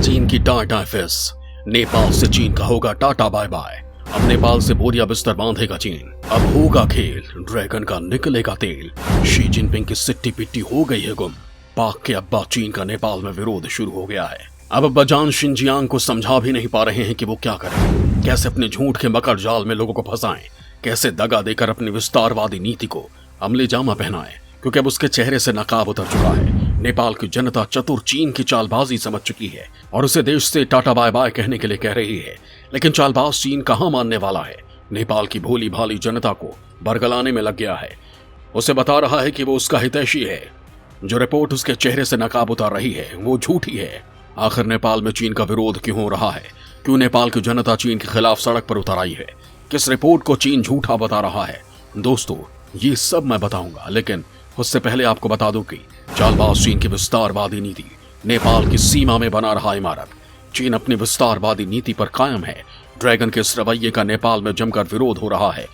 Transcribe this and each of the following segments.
चीन की टाटा फेस, नेपाल से चीन का होगा टाटा बाय बाय। अब नेपाल से बोरिया बिस्तर बांधेगा चीन। अब होगा खेल, ड्रैगन का निकलेगा तेल। शी जिनपिंग की सिट्टी पिट्टी हो गई है गुम। पाक के अब्बा चीन का नेपाल में विरोध शुरू हो गया है। अब अब्बाजान शिनजियांग को समझा भी नहीं पा रहे हैं कि वो क्या करें, कैसे अपने झूठ के मकर जाल में लोगों को फंसाएं, कैसे दगा देकर अपनी विस्तारवादी नीति को अमली जामा पहनाएं, क्योंकि अब उसके चेहरे से नकाब उतर चुका है। नेपाल की जनता चतुर चीन की चालबाजी समझ चुकी है और उसे देश से टाटा बाय बाय कहने के लिए कह रही है, लेकिन चालबाज चीन कहां मानने वाला है। नेपाल की भोली भाली जनता को बरगलाने में लग गया है। उसे बता रहा है कि वो उसका हितैषी है। जो रिपोर्ट उसके चेहरे से नकाब उतार रही है वो झूठी है। आखिर नेपाल में चीन का विरोध क्यों हो रहा है? क्यों नेपाल की जनता चीन के खिलाफ सड़क पर उतर आई है? किस रिपोर्ट को चीन झूठा बता रहा है? दोस्तों, ये सब मैं बताऊंगा, लेकिन उससे पहले आपको बता दूं कि चालबाज चीन की विस्तारवादी नीति नेपाल की सीमा में बना रहा इमारत। चीन अपनी विस्तारवादी नीति पर कायम है। ड्रैगन के इस रवैये का नेपाल में जमकर विरोध हो रहा है।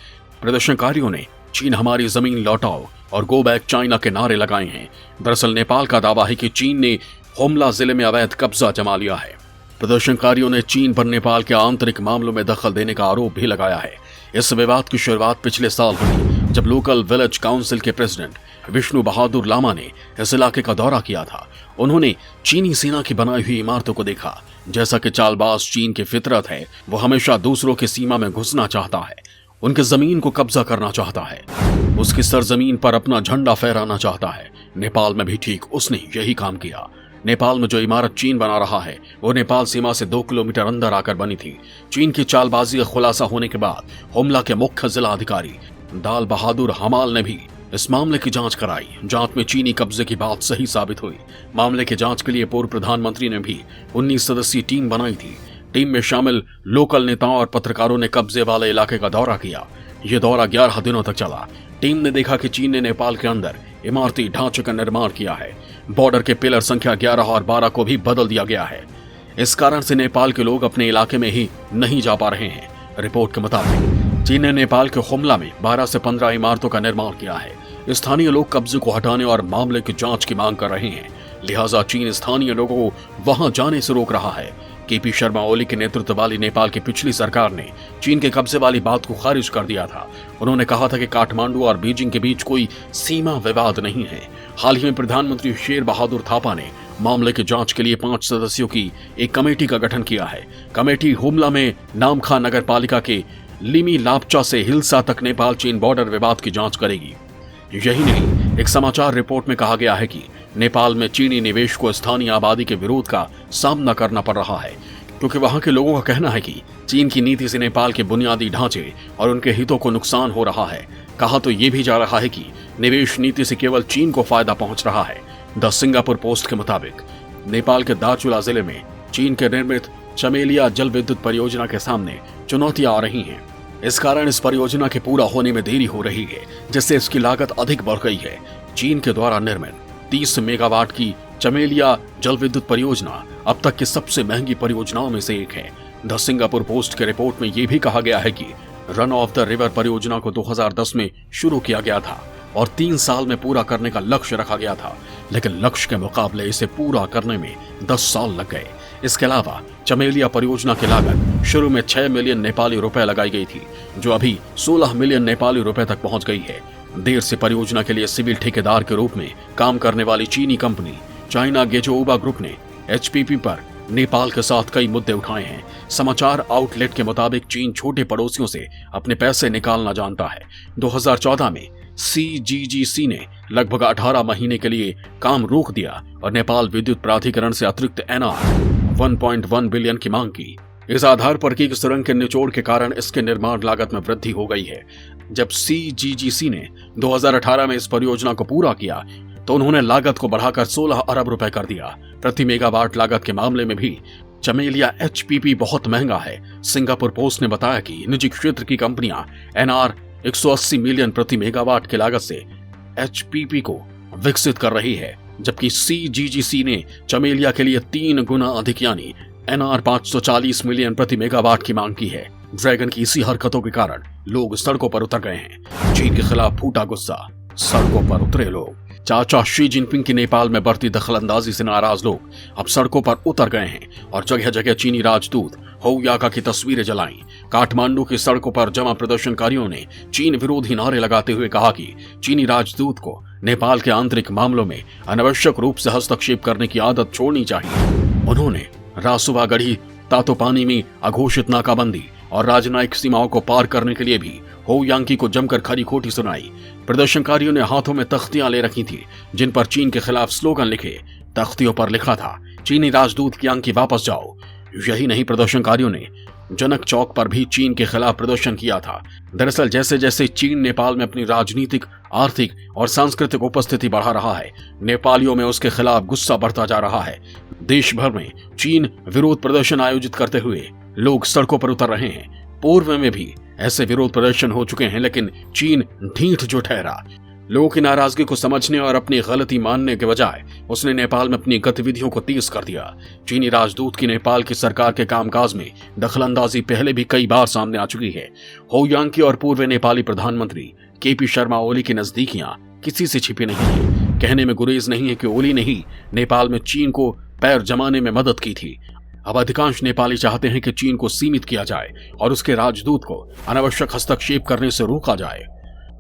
प्रदर्शनकारियों ने चीन हमारी जमीन लौटाओ और गो बैक चाइना के नारे लगाए हैं। दरअसल नेपाल का दावा है कि चीन ने हुमला जिले में अवैध कब्जा जमा लिया है। प्रदर्शनकारियों ने चीन पर नेपाल के आंतरिक मामलों में दखल देने का आरोप भी लगाया है। इस विवाद की शुरुआत पिछले साल हुई जब लोकल विलेज काउंसिल के प्रेसिडेंट विष्णु बहादुर लामा ने इस इलाके का दौरा किया था। उन्होंने चीनी सेना की बनाई हुई इमारतों को देखा। जैसा कि चालबाज चीन की फितरत है, वो हमेशा दूसरों की सीमा में घुसना चाहता है, उनकी जमीन को कब्जा करना चाहता है, उसकी सरजमीन पर अपना झंडा फहराना चाहता है। नेपाल में भी ठीक उसने यही काम किया। नेपाल में जो इमारत चीन बना रहा है वो नेपाल सीमा से 2 किलोमीटर अंदर आकर बनी थी। चीन की चालबाजी का खुलासा होने के बाद हुमला के मुख्य जिला अधिकारी दाल बहादुर हमाल ने भी इस मामले की जांच कराई। जांच में चीनी कब्जे की बात सही साबित हुई। मामले की जांच के लिए पूर्व प्रधानमंत्री ने भी 19 सदस्यीय टीम बनाई थी। टीम में शामिल लोकल नेताओं और पत्रकारों ने कब्जे वाले इलाके का दौरा किया। ये दौरा 11 दिनों तक चला। टीम ने देखा कि चीन ने नेपाल के अंदर इमारती ढांचे का निर्माण किया है। बॉर्डर के पिलर संख्या 11 और 12 को भी बदल दिया गया है। इस कारण से नेपाल के लोग अपने इलाके में ही नहीं जा पा रहे हैं। रिपोर्ट के मुताबिक चीन ने नेपाल के हुमला में 12 से 15 इमारतों का निर्माण किया है। स्थानीय लोग कब्जे को हटाने और मामले की जांच की मांग कर रहे हैं, लिहाजा चीन स्थानीय लोगों को वहां जाने से रोक रहा है। केपी शर्मा ओली के नेतृत्व वाली नेपाल की पिछली सरकार ने चीन के कब्जे वाली बात को खारिज कर दिया था। उन्होंने कहा था कि काठमांडू और बीजिंग के बीच कोई सीमा विवाद नहीं है। हाल ही में प्रधानमंत्री शेर बहादुर थापा ने मामले की जांच के लिए 5 सदस्यों की एक कमेटी का गठन किया है। कमेटी हुमला में नामखा नगर पालिका के लिमी लापचा से हिल्सा तक नेपाल चीन बॉर्डर विवाद की जांच करेगी। यही नहीं, एक समाचार रिपोर्ट में कहा गया है कि नेपाल में चीनी निवेश को स्थानीय आबादी के विरोध का सामना करना पड़ रहा है, क्योंकि वहां के लोगों का कहना है कि चीन की नीति से नेपाल के बुनियादी ढांचे और उनके हितों को नुकसान हो रहा है। कहा तो ये भी जा रहा है कि निवेश नीति से केवल चीन को फायदा पहुंच रहा है। द सिंगापुर पोस्ट के मुताबिक नेपाल के दार्चुला जिले में चीन के निर्मित चमेलिया जल विद्युत परियोजना के सामने चुनौतियां आ रही हैं। इस कारण इस परियोजना के पूरा होने में देरी हो रही है, जिससे इसकी लागत अधिक बढ़ गई है। चीन के द्वारा निर्मित 30 मेगावाट की चमेलिया जल विद्युत परियोजना अब तक की सबसे महंगी परियोजनाओं में से एक है। द सिंगापुर पोस्ट के रिपोर्ट में यह भी कहा गया है कि रन ऑफ द रिवर परियोजना को 2010 में शुरू किया गया था और 3 साल में पूरा करने का लक्ष्य रखा गया था, लेकिन लक्ष्य के मुकाबले इसे पूरा करने में 10 साल लग गए। इसके अलावा चमेलिया परियोजना की लागत शुरू में 6 मिलियन नेपाली रुपए लगाई गई थी, जो अभी 16 मिलियन नेपाली रुपए तक पहुंच गई है। देर से परियोजना के लिए सिविल ठेकेदार के रूप में काम करने वाली चीनी कंपनी चाइना गेजोउबा ग्रुप ने एचपीपी पर नेपाल के साथ कई मुद्दे उठाए हैं। समाचार आउटलेट के मुताबिक चीन छोटे पड़ोसियों से अपने पैसे निकालना जानता है। 2014 में सीजीजीसी ने लगभग 18 महीने के लिए काम रोक दिया और नेपाल विद्युत प्राधिकरण से अतिरिक्त एनआर 1.1 बिलियन की मांग की। इस आधार पर कि सुरंग के निचोड़ के कारण इसके निर्माण लागत में वृद्धि हो गई है। जब सीजीजीसी ने 2018 में इस परियोजना को पूरा किया तो उन्होंने लागत को बढ़ाकर 16 अरब रुपए कर दिया। प्रति मेगावाट लागत के मामले में भी चमेलिया एचपीपी बहुत महंगा है। सिंगापुर पोस्ट ने बताया कि निजी क्षेत्र की कंपनियां एनआर 180 मिलियन प्रति मेगावाट की लागत से एचपीपी को विकसित कर रही है, जबकि सीजीजीसी ने चमेलिया के लिए 3 गुना अधिक यानी एनआर 540 मिलियन प्रति मेगावाट की मांग की है। ड्रैगन की इसी हरकतों के कारण लोग सड़कों पर उतर गए हैं। चीन के खिलाफ फूटा गुस्सा, सड़कों पर उतरे लोग। चाचा शी जिनपिंग की नेपाल में बढ़ती दखलंदाजी से नाराज लोग अब सड़कों पर उतर गए हैं और जगह जगह चीनी राजदूत हौ याका की तस्वीरें जलाई। काठमांडू की सड़कों पर जमा प्रदर्शनकारियों ने चीन विरोधी नारे लगाते हुए कहा कि चीनी राजदूत को नेपाल के आंतरिक मामलों में अनावश्यक रूप से हस्तक्षेप करने की आदत छोड़नी चाहिए। उन्होंने रासुवा गढ़ी तातोपानी में अघोषित नाकाबंदी और राजनयिक सीमाओं को पार करने के लिए भी हो यांकी को जमकर खरी खोटी सुनाई। प्रदर्शनकारियों ने हाथों में तख्तियां ले रखी थी जिन पर चीन के खिलाफ स्लोगन लिखे। तख्तियों पर लिखा था, चीनी राजदूत यांकी वापस जाओ। यही नहीं, प्रदर्शनकारियों ने जनक चौक पर भी चीन के खिलाफ प्रदर्शन किया था। दरअसल जैसे जैसे चीन नेपाल में अपनी राजनीतिक, आर्थिक और सांस्कृतिक उपस्थिति बढ़ा रहा है, नेपालियों में उसके खिलाफ गुस्सा बढ़ता जा रहा है। देश भर में चीन विरोध प्रदर्शन आयोजित करते हुए लोग सड़कों पर उतर रहे हैं। पूर्व में भी ऐसे विरोध प्रदर्शन हो चुके हैं, लेकिन चीन ढीठ जो ठहरा। लोगों की नाराजगी को समझने और अपनी गलती मानने के बजाय उसने नेपाल में अपनी गतिविधियों को तेज कर दिया। चीनी राजदूत की नेपाल की सरकार के कामकाज में दखलंदाजी पहले भी कई बार सामने आ चुकी है। हो यांकी और पूर्व नेपाली प्रधानमंत्री केपी शर्मा ओली की नजदीकियां किसी से छिपी नहीं है। कहने में गुरेज नहीं है कि ओली ने ही नेपाल में चीन को पैर जमाने में मदद की थी। अब अधिकांश नेपाली चाहते हैं कि चीन को सीमित किया जाए और उसके राजदूत को अनावश्यक हस्तक्षेप करने से रोका जाए।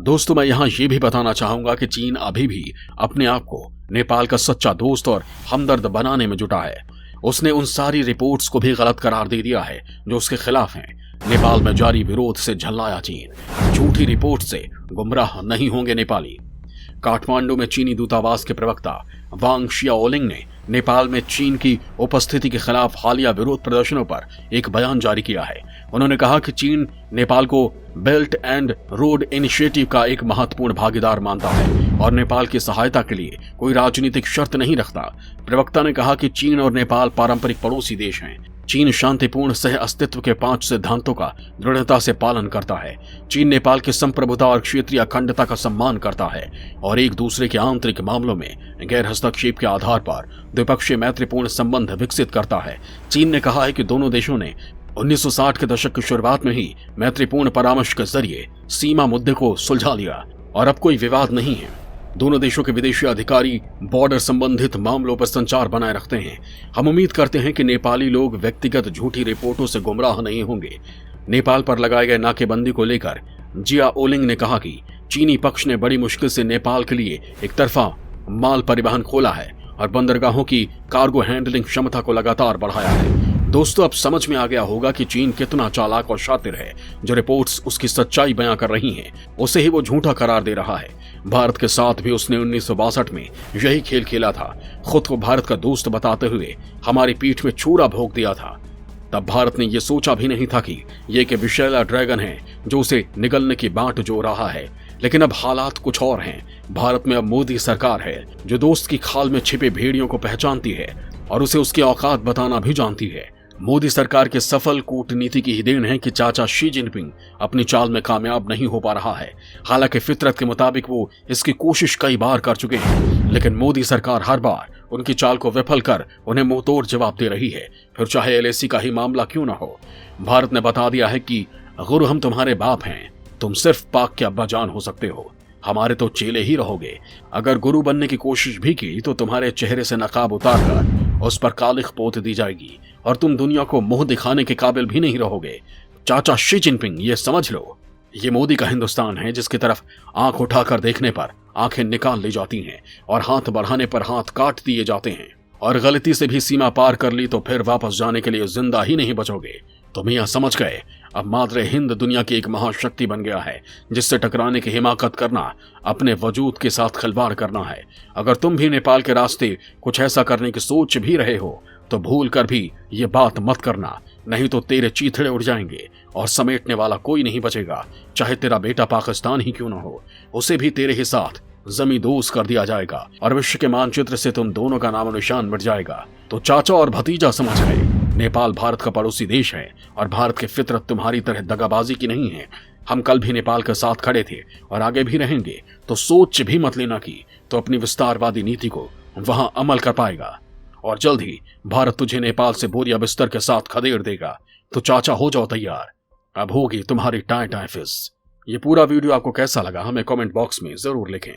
दोस्तों, मैं यहाँ ये भी बताना चाहूंगा कि चीन अभी भी अपने आप को नेपाल का सच्चा दोस्त और हमदर्द बनाने में जुटा है। उसने उन सारी रिपोर्ट्स को भी गलत करार दे दिया है जो उसके खिलाफ हैं। नेपाल में जारी विरोध से झल्लाया चीन। झूठी रिपोर्ट से गुमराह नहीं होंगे नेपाली। काठमांडू में चीनी दूतावास के प्रवक्ता वांग शियाओलिंग ने नेपाल में चीन की उपस्थिति के खिलाफ हालिया विरोध प्रदर्शनों पर एक बयान जारी किया है। उन्होंने कहा कि चीन नेपाल को बेल्ट एंड रोड इनिशिएटिव का एक महत्वपूर्ण भागीदार मानता है और नेपाल की सहायता के लिए कोई राजनीतिक शर्त नहीं रखता। प्रवक्ता ने कहा कि चीन और नेपाल पारंपरिक पड़ोसी देश हैं। चीन शांतिपूर्ण सह अस्तित्व के 5 सिद्धांतों का दृढ़ता से पालन करता है। चीन नेपाल की संप्रभुता और क्षेत्रीय अखंडता का सम्मान करता है और एक दूसरे के आंतरिक मामलों में गैर हस्तक्षेप के आधार पर द्विपक्षीय मैत्रीपूर्ण संबंध विकसित करता है। चीन ने कहा है कि दोनों देशों ने 1960 के दशक की शुरुआत में ही मैत्रीपूर्ण परामर्श के जरिए सीमा मुद्दे को सुलझा लिया और अब कोई विवाद नहीं है। दोनों देशों के विदेशी अधिकारी बॉर्डर संबंधित मामलों पर संचार बनाए रखते हैं। हम उम्मीद करते हैं कि नेपाली लोग व्यक्तिगत झूठी रिपोर्टों से गुमराह नहीं होंगे। नेपाल पर लगाए गए नाकेबंदी को लेकर जिया ओलिंग ने कहा कि चीनी पक्ष ने बड़ी मुश्किल से नेपाल के लिए एक तरफा माल परिवहन खोला है और बंदरगाहों की कार्गो हैंडलिंग क्षमता को लगातार बढ़ाया है। दोस्तों, अब समझ में आ गया होगा कि चीन कितना चालाक और शातिर है। जो रिपोर्ट्स उसकी सच्चाई बयां कर रही हैं, उसे ही वो झूठा करार दे रहा है। भारत के साथ भी उसने 1962 में यही खेल खेला था। खुद को भारत का दोस्त बताते हुए हमारी पीठ में छुरा भोंक दिया था। तब भारत ने यह सोचा भी नहीं था कि ये एक विषैला ड्रैगन है जो उसे निगलने की बाट जो रहा है। लेकिन अब हालात कुछ और हैं। भारत में अब मोदी सरकार है जो दोस्त की खाल में छिपे भेड़ियों को पहचानती है और उसे उसकी औकात बताना भी जानती है। मोदी सरकार के सफल कूटनीति की ही देन है कि चाचा शी जिनपिंग अपनी चाल में कामयाब नहीं हो पा रहा है। हालांकि फितरत के मुताबिक वो इसकी कोशिश कई बार कर चुके हैं, लेकिन मोदी सरकार हर बार उनकी चाल को विफल कर उन्हें मुंहतोड़ जवाब दे रही है, फिर चाहे LAC का ही मामला क्यों न हो। भारत ने बता दिया है कि गुरु हम तुम्हारे बाप हैं, तुम सिर्फ पाक के अब्बा जान हो सकते हो, हमारे तो चेले ही रहोगे। अगर गुरु बनने की कोशिश भी की तो तुम्हारे चेहरे से नकाब उतारकर उस पर कालिख पोत दी जाएगी और तुम दुनिया को मुंह दिखाने के काबिल भी नहीं रहोगे। चाचा शी जिनपिंग, ये समझ लो, ये मोदी का हिंदुस्तान है जिसकी तरफ आंख उठाकर देखने पर आंखें निकाल ली जाती हैं और हाथ बढ़ाने पर हाथ काट दिए जाते हैं। और गलती से भी सीमा पार कर ली तो फिर वापस जाने के लिए जिंदा ही नहीं बचोगे। तुम यह समझ गए, अब मादरे हिंद दुनिया की एक महाशक्ति बन गया है जिससे टकराने की हिमाकत करना अपने वजूद के साथ खिलवाड़ करना है। अगर तुम भी नेपाल के रास्ते कुछ ऐसा करने की सोच भी रहे हो तो भूल कर भी ये बात मत करना, नहीं तो तेरे चीथड़े उड़ जाएंगे और समेटने वाला कोई नहीं बचेगा। चाहे तेरा बेटा पाकिस्तान ही क्यों न हो, उसे भी तेरे ही साथ जमींदोज कर दिया जाएगा और विश्व के मानचित्र से तुम दोनों का नामो निशान मिट जाएगा। तो चाचा और भतीजा समझ गए, नेपाल भारत का पड़ोसी देश है और भारत की फितरत तुम्हारी तरह दगाबाजी की नहीं है। हम कल भी नेपाल के साथ खड़े थे और आगे भी रहेंगे, तो सोच भी मत लेना कि तो अपनी विस्तारवादी नीति को वहां अमल कर पाएगा और जल्द ही भारत तुझे नेपाल से बोरिया बिस्तर के साथ खदेड़ देगा। तो चाचा हो जाओ तैयार, अब होगी तुम्हारी टाई टाई फिस। ये पूरा वीडियो आपको कैसा लगा हमें कमेंट बॉक्स में जरूर लिखें।